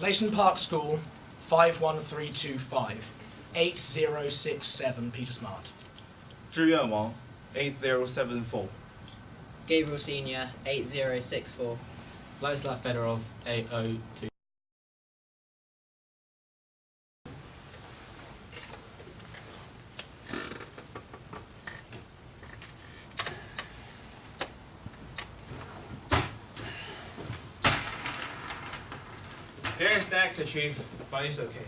Leighton Park School, 51325, 8067, Peter Smart. 志愿王 8074. Gabriel Senior, 8064. Vladislas Fedorov, 802. Here's the actor, Chief. But it's okay.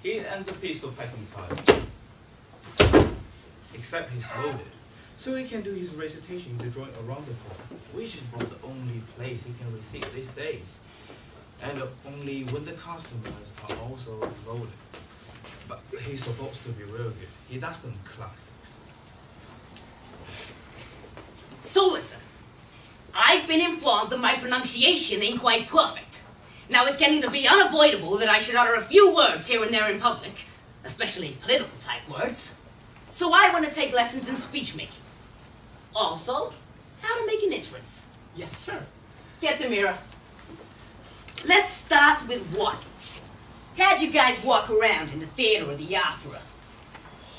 He ends the pistol packing time. Except he's loaded. So he can do his recitation to join around the clock, which is about the only place he can receive these days. And only when the customers are also loaded. But he's supposed to be real good. He does some classics. So listen, I've been informed that my pronunciation ain't quite perfect. Now it's getting to be unavoidable that I should utter a few words here and there in public, especially political type words. So I want to take lessons in speech making. Also, how to make an entrance. Yes, sir. Get the mirror. Let's start with walking. How'd you guys walk around in the theater or the opera?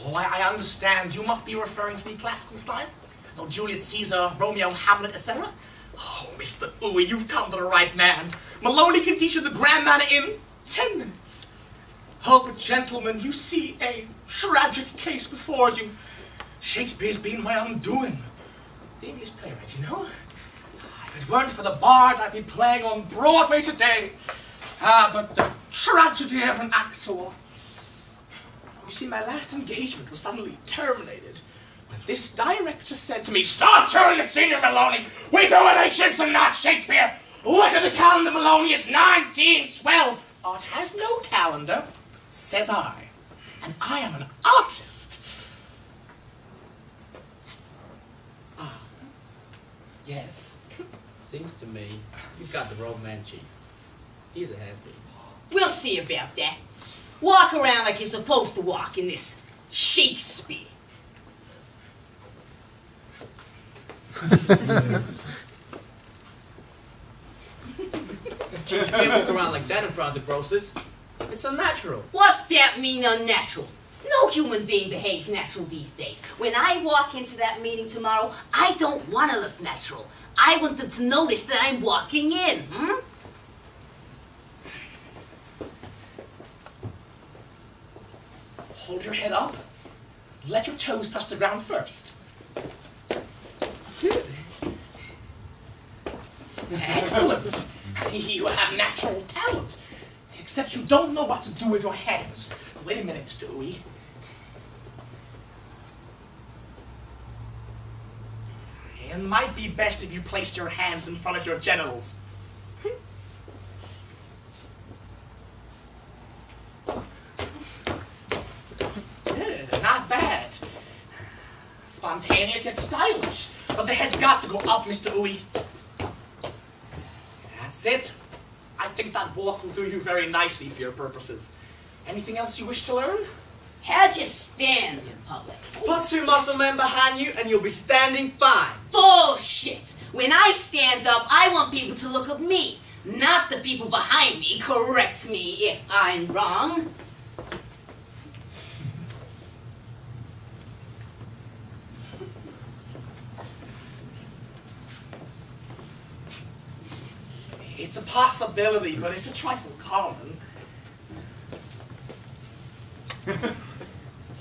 Oh, I understand. You must be referring to the classical style? No, Julius Caesar, Romeo, Hamlet, etc.? Oh, Mr. Uwe, you've come to the right man. Maloney can teach you the grand manner in 10 minutes. Oh, but gentlemen, you see a tragic case before you. Shakespeare's been my undoing. The English playwright, you know? If it weren't for the bard, I'd be playing on Broadway today. But the tragedy of an actor. You see, my last engagement was suddenly terminated when this director said to me, "Stop touring the senior, Maloney! We do it Ancient, not Shakespeare! Look at the calendar, Maloney, it's 1912! Art has no calendar, says I. And I am an artist." Ah, yes. Seems to me you've got the wrong man, Chief. He's a has-been. We'll see about that. Walk around like you're supposed to walk in this Shakespeare. You can't walk around like that in front of the grocers. It's unnatural. What's that mean, unnatural? No human being behaves natural these days. When I walk into that meeting tomorrow, I don't want to look natural. I want them to notice that I'm walking in, Hold your head up. Let your toes touch the ground first. Good. Excellent. You have natural talent. Except you don't know what to do with your hands. Wait a minute, Stewie. It might be best if you placed your hands in front of your genitals. Good, not bad. Spontaneous yet stylish. But the head's got to go up, Mr. Uwe. That's it. I think that walk will do you very nicely for your purposes. Anything else you wish to learn? How'd you stand in public? Put two muscle men behind you and you'll be standing fine. Bullshit! When I stand up, I want people to look at me, not the people behind me. Correct me if I'm wrong. It's a possibility, but it's a trifle common.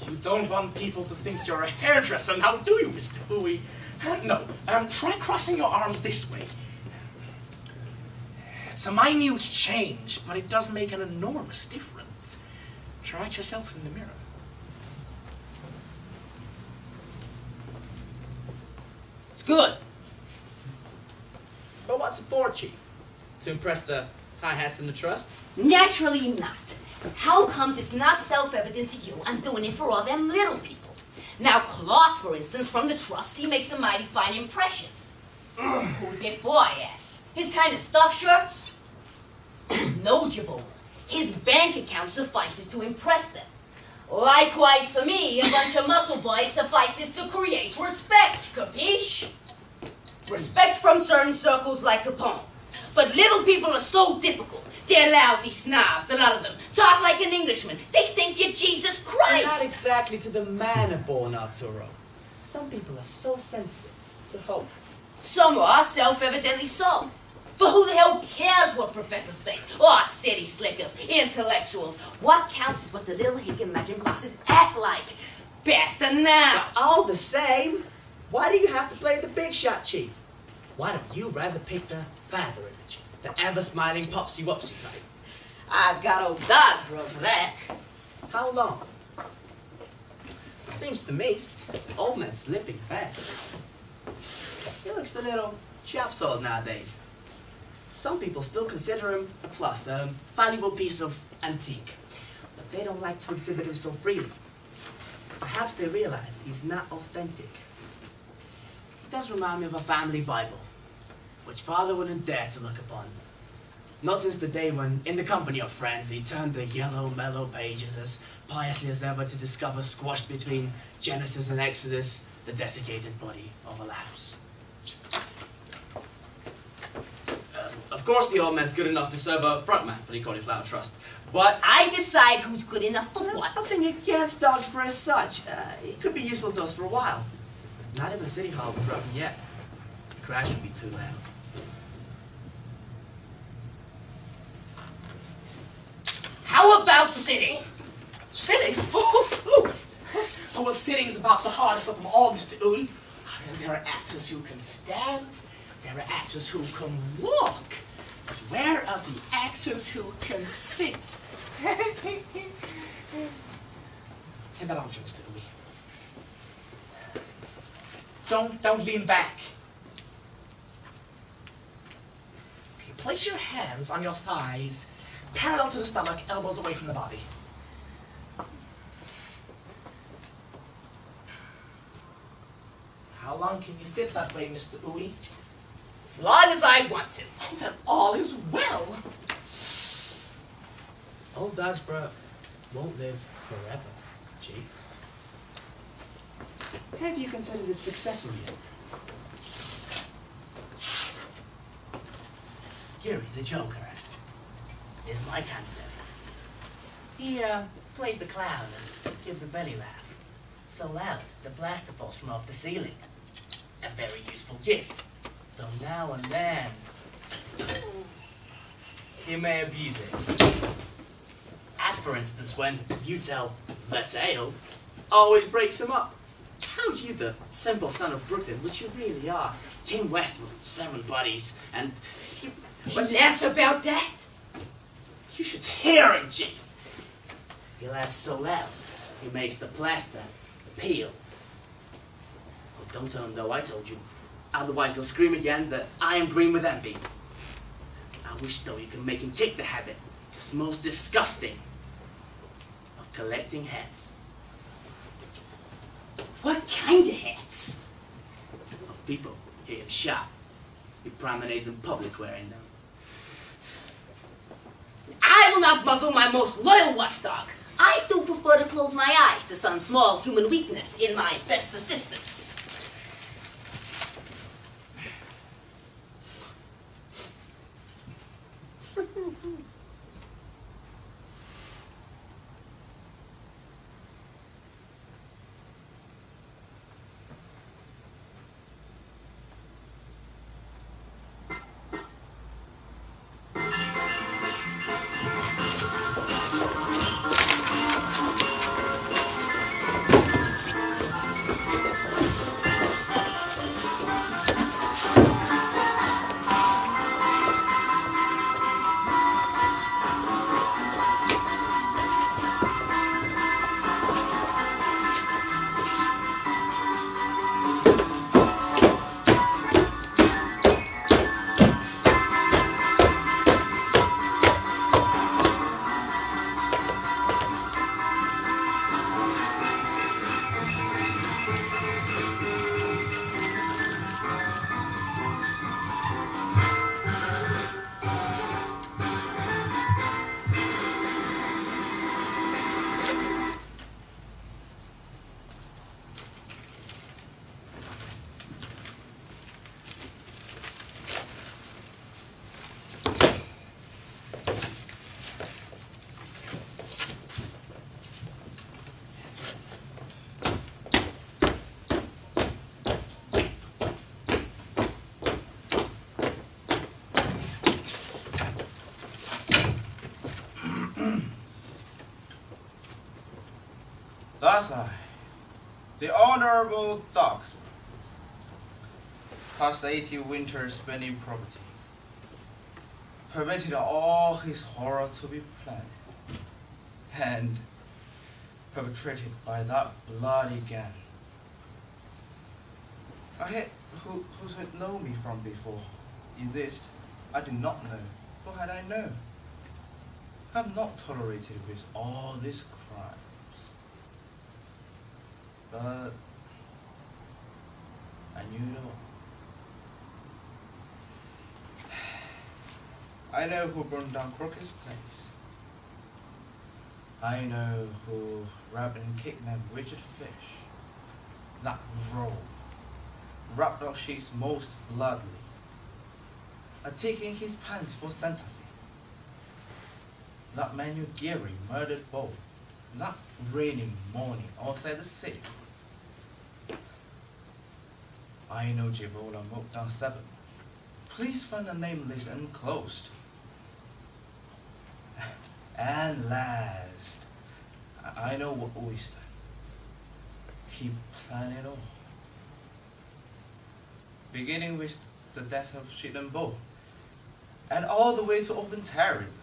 You don't want people to think you're a hairdresser, now do you, Mr. Uwe? No, try crossing your arms this way. It's a minute change, but it does make an enormous difference. Try it yourself in the mirror. It's good. But what's it for, Chief? To impress the hi-hats and the trust? Naturally not. How comes it's not self-evident to you I'm doing it for all them little people? Now, Clark, for instance, from the trust, he makes a mighty fine impression. Who's it for, I ask? His kind of stuffed shirts? No, Jabot. His bank account suffices to impress them. Likewise for me, a bunch of muscle boys suffices to create respect, capiche? Respect from certain circles like Capone. But little people are so difficult. They're lousy snobs, a lot of them. Talk like an Englishman. They think you're Jesus Not Christ. exactly to the manner born, Arturo. Some people are so sensitive to hope. Some are self-evidently so. But who the hell cares what professors think? Or city slickers, intellectuals. What counts is what the little hick-imagined bosses act like. Best of now. All the same, why do you have to play the big shot, Chief? Why don't you rather pick the father image, the ever-smiling popsy-wopsy type? I've got old Dodgebro for that. How long? Seems to me, old man's slipping fast. He looks a little chap-stalled nowadays. Some people still consider him a plus, a valuable piece of antique. But they don't like to exhibit him so freely. Perhaps they realize he's not authentic. It does remind me of a family Bible, which father wouldn't dare to look upon. Not since the day when, in the company of friends, he turned the yellow, mellow pages as piously as ever to discover squashed between Genesis and Exodus the desiccated body of a louse. Of course, the old man's good enough to serve a frontman for the Vladislas Trust, but I decide who's good enough for what. nothing against Dodgebro as such. It could be useful to us for a while. Not in the city hall with Ruffin yet. The crash would be too loud. How about sitting? Sitting? Oh, well, sitting is about the hardest of them all, Mr. Uy. There are actors who can stand. There are actors who can walk. But where are the actors who can sit? Take that on, Mr. Uy. Don't lean back. Okay, place your hands on your thighs, parallel to the stomach, elbows away from the body. How long can you sit that way, Mr. Uy? As long as I want to. Then all is well. Old Dodgebro won't live forever, Chief. Have you considered his successor yet? Yuri, the Joker, is my candidate. He plays the clown and gives a belly laugh. So loud, the blaster falls from off the ceiling. A very useful gift. Though now and then, he may abuse it. As for instance, when you tell the tale, always breaks him up. How you, the simple son of Brooklyn, which you really are, came west with 7 buddies, and you... But less about that. You should hear him, Chief. He laughs so loud, he makes the plaster peel. Oh, don't tell him, though, I told you. Otherwise he'll scream again that I am green with envy. I wish, though, you could make him take the habit. It's most disgusting of collecting hats. What kind of hats? Of people here in shop. He promenades in public wearing them. I will not muzzle my most loyal watchdog. I do prefer to close my eyes to some small human weakness in my best assistants. Thus I, the Honorable Dogs, past 80 winters spending property, permitted all his horror to be planned and perpetrated by that bloody gang. Who had known me from before? Exist, I did not know. Who had I known? I'm not tolerated with all these crimes. But I knew it all. I know who burned down Crockett's place. I know who robbed and kidnapped Richard Fish. That rogue robbed out she's most bloodily, taking his pants for Santa Fe. That Manuel Gary murdered both. That rainy morning outside the city. I know Gabriel moved down 7. Please find the name list enclosed. And last, I know what oyster. He planned it all. Beginning with the death of Sheet and Bull, and all the way to open terrorism.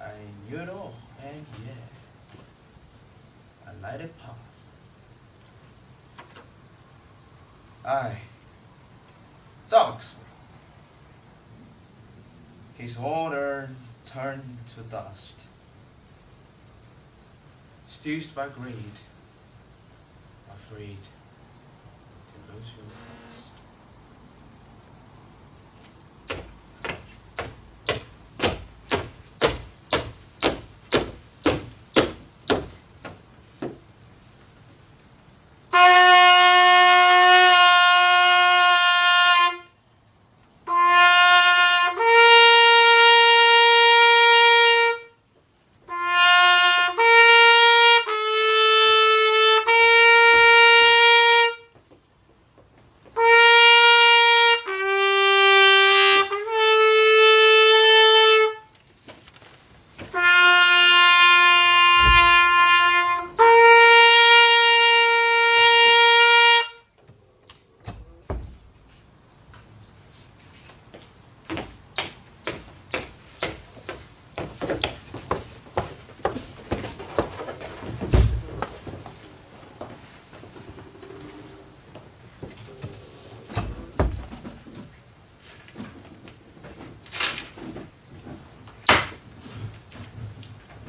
I knew it all, and yeah, I let it pass. Dogs. His honor turned to dust, seduced by greed, afraid to lose your trust.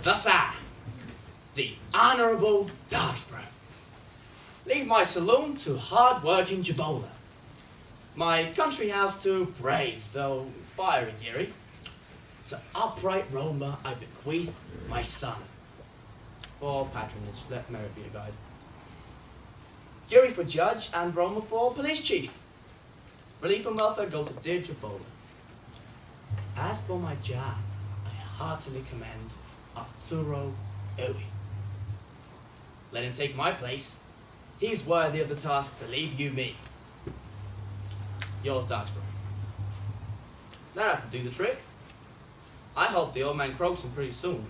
Thus I, the Honorable Darksborough, leave my saloon to hard-working Jabola, my country house to brave, though fiery Geary, to upright Roma I bequeath my son. For patronage, let merit be a guide. Geary for judge and Roma for police chief. Relief and welfare go to dear Jabola. As for my job, I heartily commend Arturo. Let him take my place. He's worthy of the task, believe you me. Yours, Darksborough. That ought to do the trick. I hope the old man croaks him pretty soon.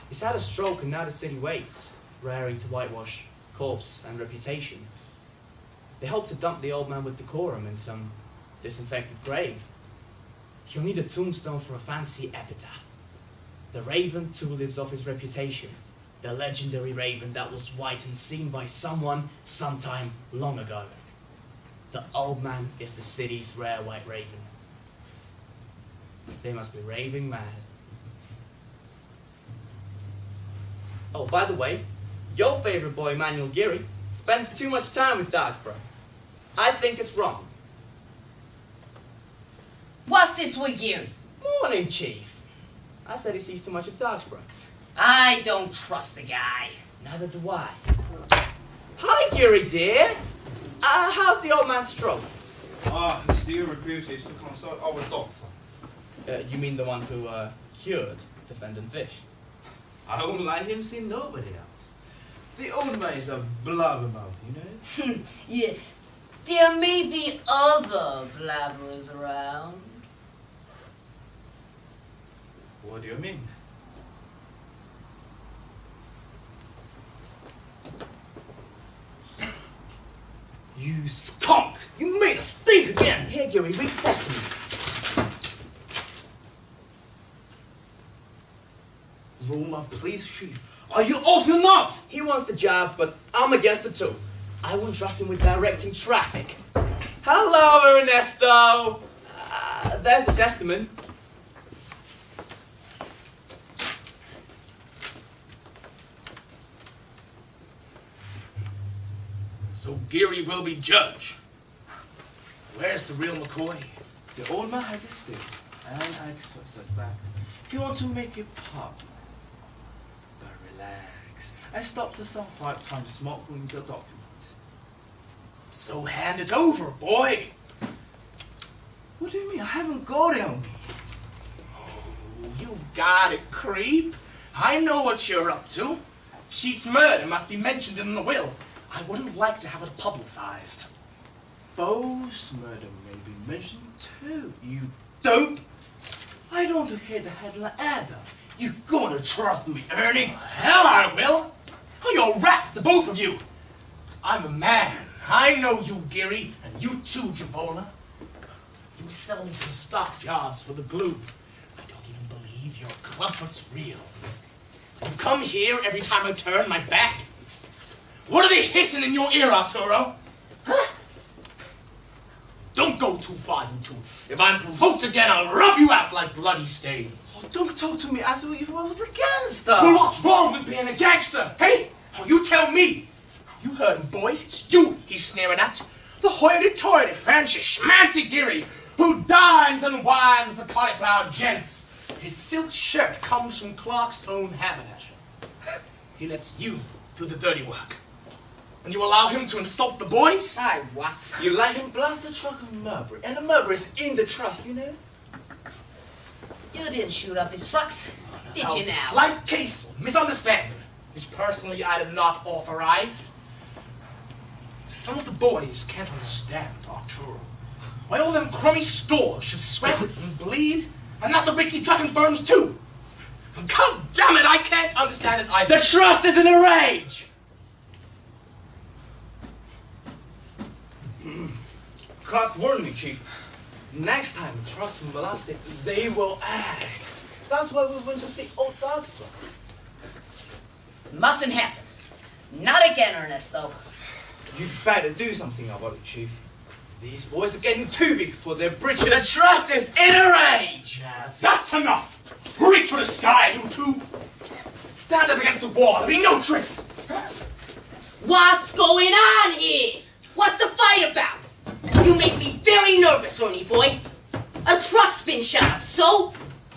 He's had a stroke and now the city waits, raring to whitewash corpse and reputation. They hope to dump the old man with decorum in some disinfected grave. He'll need a tombstone for a fancy epitaph. The raven too lives off his reputation. The legendary raven that was white and seen by someone sometime long ago. The old man is the city's rare white raven. They must be raving mad. Oh, by the way, your favorite boy, Manuel Geary, spends too much time with Darksborough. I think it's wrong. What's this with you? Morning, Chief. I said he sees too much of Darksborough. I don't trust the guy. Neither do I. Hi, Geary, dear. How's the old man's stroke? He still refuses to consult our doctor. You mean the one who cured defendant Fish? I won't let him see nobody else. The old man is a blabbermouth, you know? Yeah. There may be other blabberers around. What do you mean? punk! You made us think again! Here, Gary, read the testament. Roma, please, chief. Are you off or not? He wants the job, but I'm against it too. I won't trust him with directing traffic. Hello, Ernesto! There's the testament. So Geary will be judge. Where's the real McCoy? The old man has a stick, and I suspect he wants to make it pop. But relax. I stopped the sun 5 times smuggling the document. So hand it over, boy. What do you mean? I haven't got it on me. Oh, you got it, creep. I know what you're up to. Chief's murder must be mentioned in the will. I wouldn't like to have it publicized. Bo's murder may be mentioned too, you dope. I don't hit the headline either. You gonna trust me, Ernie? Hell I will. Oh, you're rats, the both of you. I'm a man. I know you, Geary, and you too, Javola. You sell me to the stockyards for the glue. I don't even believe your clumpet's real. You come here every time I turn my back. What are they hissing in your ear, Arturo? Huh? Don't go too far, you two. If I'm provoked again, I'll rub you out like bloody stains. Oh, don't talk to me as if I was a gangster. So what's wrong with being a gangster? Hey, oh, you tell me. You heard him, boys. It's you he's sneering at. The hoity-toity Francis Schmancy Geary, who dines and wines the cauliflower gents. His silk shirt comes from Clark's own haberdasher. He lets you do the dirty work. And you allow him to insult the boys? Aye, what? You let him blast the truck of Murbury, and the Murbury's in the trust, you know? You didn't shoot up his trucks, did That was you a now? slight case of misunderstanding, which personally I did not authorize. Some of the boys can't understand Arturo. Why all them crummy stores should sweat and bleed, and not the ritzy trucking firms too. God damn it, I can't understand it either. The trust is in a rage! Clark warned me, Chief. Next time the trucks are molested, they will act. That's why we went to see old dogs. Mustn't happen. Not again, Ernesto. You better do something about it, Chief. These boys are getting too big for their britches. The trust is in a rage! Yeah, that's enough! Reach for the sky, you two! Stand up against the wall, there'll be no tricks! What's going on here? What's the fight about? You make me very nervous, Ernie boy. A truck's been shot up, so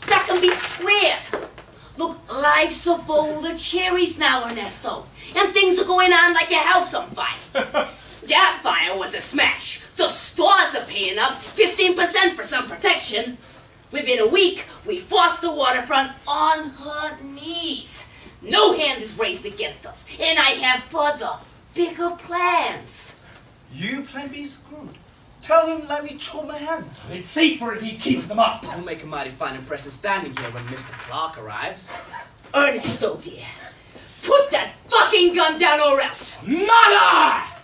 that can be squared. Look, life's a bowl of cherries now, Ernesto. And things are going on like your house on fire. That fire was a smash. The stores are paying up 15% for some protection. Within a week, we forced the waterfront on her knees. No hand is raised against us, and I have further, bigger plans. You plan B screwed. Tell him let me choke my hand. It's safer if he keeps them up. We'll make a mighty fine impression standing here when Mr. Clark arrives. Ernesto, dear, put that fucking gun down or else. Not I!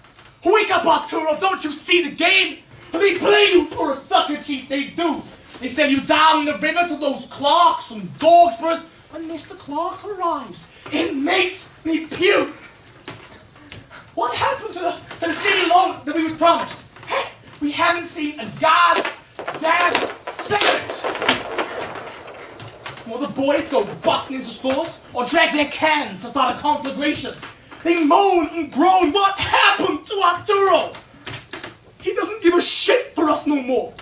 Wake up, Arturo! Don't you see the game? They play you for a sucker, Chief, they do. They send you down the river to those Clarks from Dogsborough. When Mr. Clark arrives, it makes me puke. What happened to the city loan that we were promised? Hey, we haven't seen a goddamn cent. Will the boys go busting into stores or drag their cans to start a conflagration? They moan and groan. What happened to Arturo? He doesn't give a shit for us no more.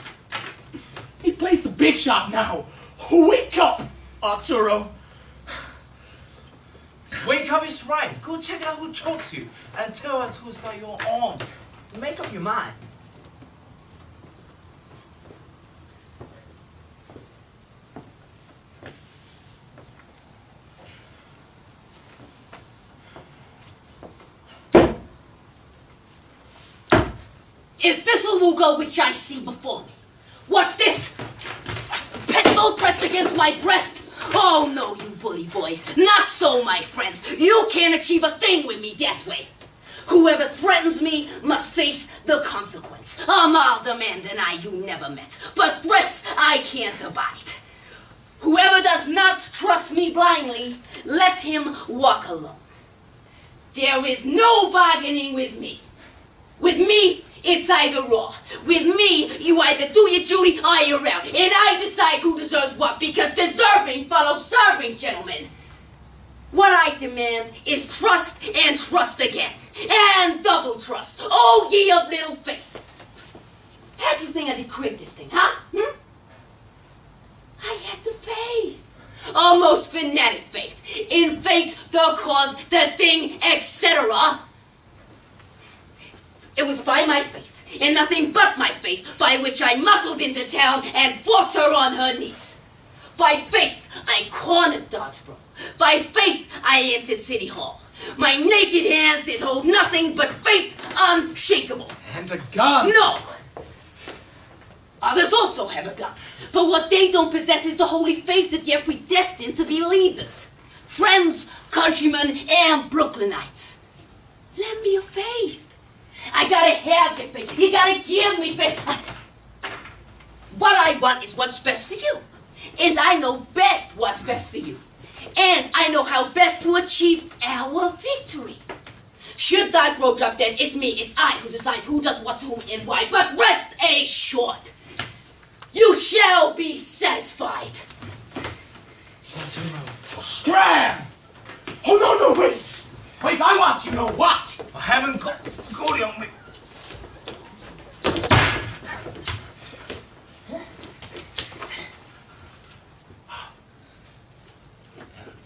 He plays the big shot now. Wake up, Arturo. Wake up is right. Go check out who chokes you and tell us whose side you're on. Make up your mind. Is this a Lugo which I see before me? What's this? Pistol pressed against my breast? Oh no, you bully boys. Not so, my friends. You can't achieve a thing with me that way. Whoever threatens me must face the consequence. A milder man than I you never met, but threats I can't abide. Whoever does not trust me blindly, let him walk alone. There is no bargaining with me. With me, it's either or. With me, you either do your duty or you're out. And I decide who deserves what, because deserving follows serving, gentlemen. What I demand is trust and trust again. And double trust. Oh, ye of little faith. How'd you think I did create this thing, huh? I had the faith. Almost fanatic faith. In fate, the cause, the thing, etc. It was by my faith, and nothing but my faith, by which I muscled into town and forced her on her knees. By faith, I cornered Dodgeboro. By faith, I entered City Hall. My naked hands did hold nothing but faith unshakable. And a gun! No! Others also have a gun. But what they don't possess is the holy faith that they're predestined to be leaders. Friends, countrymen, and Brooklynites. Lend me your faith. I gotta have your faith. You gotta give me faith. What I want is what's best for you. And I know best what's best for you. And I know how best to achieve our victory. Should Dodgeboro drop dead, it's me, it's I who decides who does what to whom and why. But rest assured, you shall be satisfied. Scram! Oh, no, wait! Wait, I want you to know what? I haven't got Goldie on me.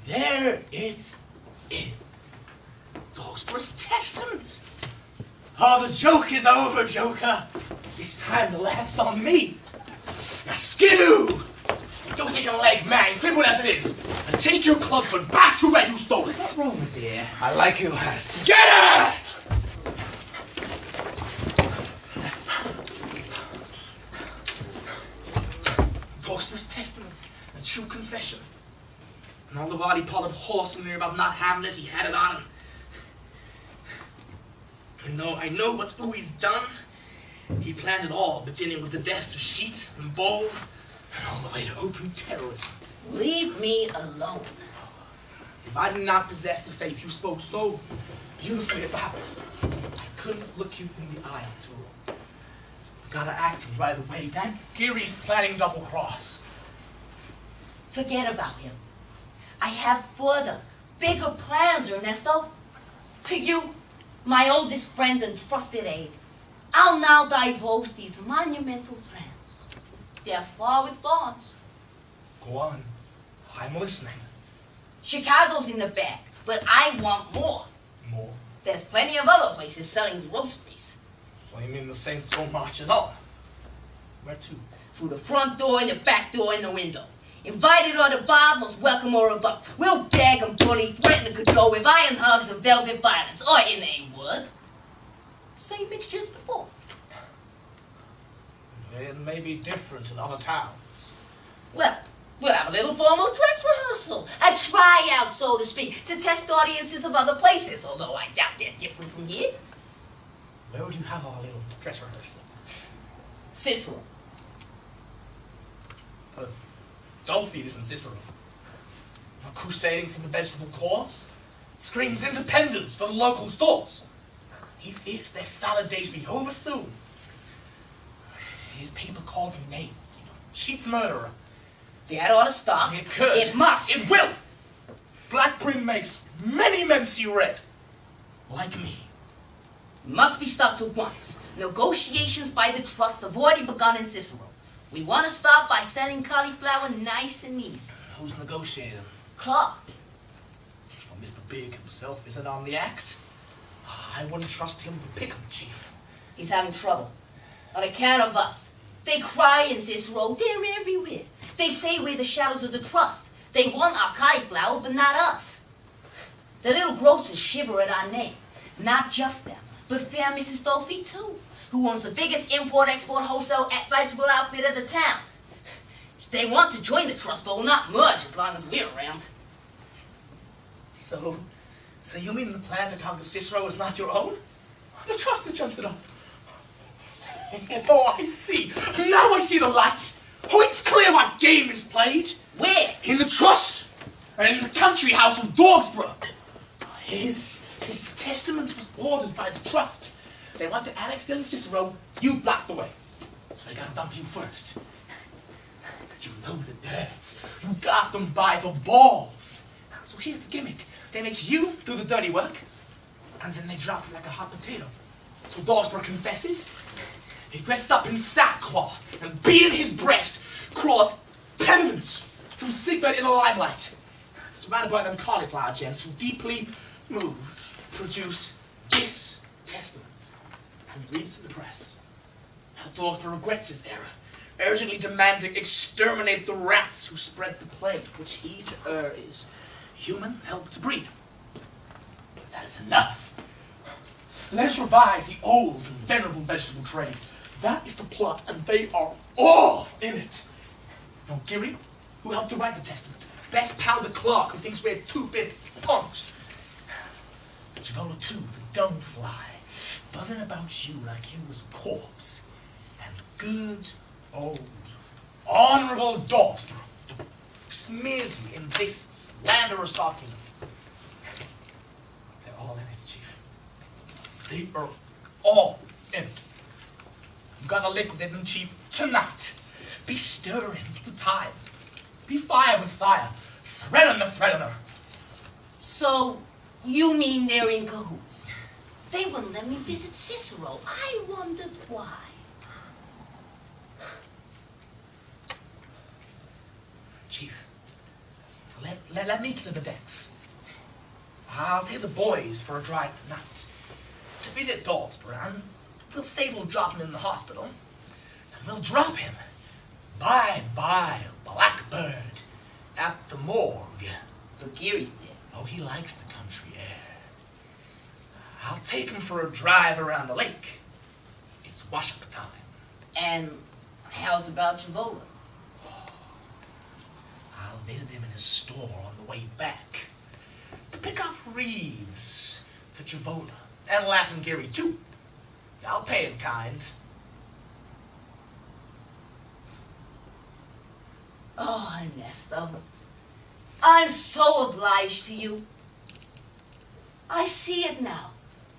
There it is. Dodgeboro's testament. Oh, the joke is over, Joker. It's time to laugh's on me. Now, skidoo! Go take your leg, man, crippled as it is, and take your club foot back to where you stole it. What's wrong with you? I like your hat. Get it! Dodgeboro's testament, a true confession. And all the while he potted horse in there about not having it, he had it on him. I know what Ooey's done. He planned it all, beginning with the deaths of Sheet and Bold, and all the way to open terrorism. Leave me alone. If I did not possess the faith you spoke so beautifully about, I couldn't look you in the eye, Arturo. You gotta act right away. That Geary's planning double cross. Forget about him. I have further, bigger plans, Ernesto. To you, my oldest friend and trusted aide, I'll now divulge these monumental plans. They're far advanced. Go on. I'm listening. Chicago's in the bag, but I want more. More. There's plenty of other places selling groceries. So you mean the Saints don't march at all? Where to? Through the front door and the back door and the window. Invited or the bar, most welcome or above. We'll gag and bully, threaten to control with iron hugs and velvet violence, or in a word. Same mixtures before. It may be different in other towns. Well, we'll have a little formal dress rehearsal. A tryout, so to speak, to test audiences of other places, although I doubt they're different from here. Where would you have our little dress rehearsal? Cicero. Goldfeed isn't Cicero. Not crusading for the vegetable cause. Screams independence for the local stores. He fears their salad days will be over soon. His people call him names, Sheet's murderer. That ought to stop. It could. It must. It will. Black print makes many men see red. Like me. Must be stopped at once. Negotiations by the trust have already begun in Cicero. We want to start by selling cauliflower nice and easy. Who's negotiating? Clark. So Mr. Big himself isn't on the act. I wouldn't trust him for pickle, Chief. He's having trouble. On account of us. They cry in Cicero. They're everywhere. They say we're the shadows of the trust. They want our cauliflower, but not us. The little grocers shiver at our name. Not just them, but fair Mrs. Dolphy, too, who owns the biggest import-export wholesale vegetable outfit of the town. They want to join the trust, but will not merge as long as we're around. So So you mean the plan to conquer Cicero is not your own? The trust that jumps it up. Oh, I see. Now I see the light. Oh, it's clear what game is played. Where? In the trust and in the country house of Dogsborough. His testament was ordered by the trust. They want to annex them to Cicero. You blocked the way. So they gotta dump you first. You know the dirt. You got them by the balls. So here's the gimmick. They make you do the dirty work, and then they drop you like a hot potato. So Dogsborough confesses. He dresses up in sackcloth and beating his breast, crawls penitence from sickbed in the limelight. Surrounded by them cauliflower gents who deeply moved, produce this testament. And he reads to the press. How Dogsborough regrets his error, urgently demanding exterminate the rats who spread the plague, which he to err is human help to breed. But that's enough. Let us revive the old and venerable vegetable trade. That is the plot, and they are all in it. Now, Geary, who helped to write the testament, best pal the clerk who thinks we're two big punks. Javola too, the dung fly, buzzing about you like he was a corpse. And good old honorable Dogsborough smears you in this slanderous document. They're all in it, Chief. They are all in it. You gotta liquidate them, Chief, tonight. Be stirring with the time. Be fire with fire. Threaten the threatener. So, you mean they're in cahoots? They wouldn't let me visit Cicero. I wondered why. Chief, let me clear the decks. I'll take the boys for a drive tonight to visit Dogsborough, and we'll say we'll drop him in the hospital, and we'll drop him. Bye-bye, blackbird, at the morgue. So Gary's there. Oh, he likes the country air. I'll take him for a drive around the lake. It's wash-up time. And how's about Javola? I'll visit him in his store on the way back to pick up wreaths for Javola and Laughing Gary too. I'll pay him kind. Oh, Ernesto, I'm so obliged to you. I see it now.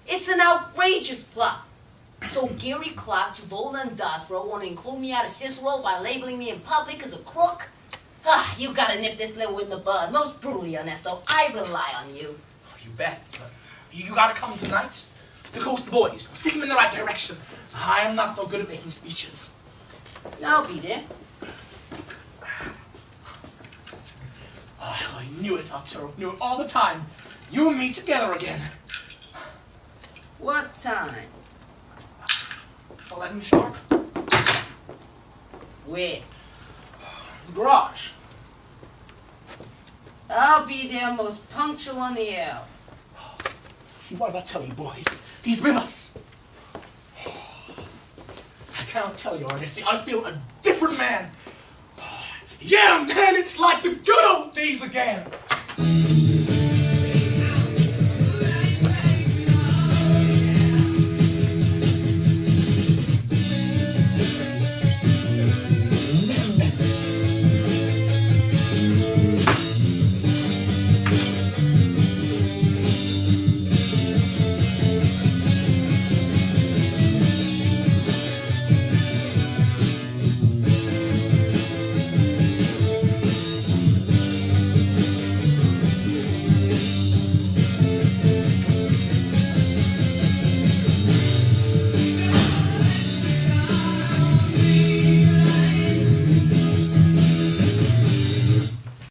It's an outrageous plot. So Gary Clark, Javola, and Dogsborough want to include me out of Cicero by labeling me in public as a crook? Ah, you gotta nip this little in the bud. Most brutally, Ernesto. I rely on you. Oh, you bet. But you gotta come tonight to coach the boys. Stick them in the right direction. I am not so good at making speeches. I'll be there. Oh, I knew it, Arturo. Knew it all the time. You and me together again. What time? 11 sharp. Where? The garage. I'll be there most punctual on the hour. See, what did I tell you, boys? He's with us. I can't tell you, Ernest. I feel a different man. Yeah, man, it's like the good old days again.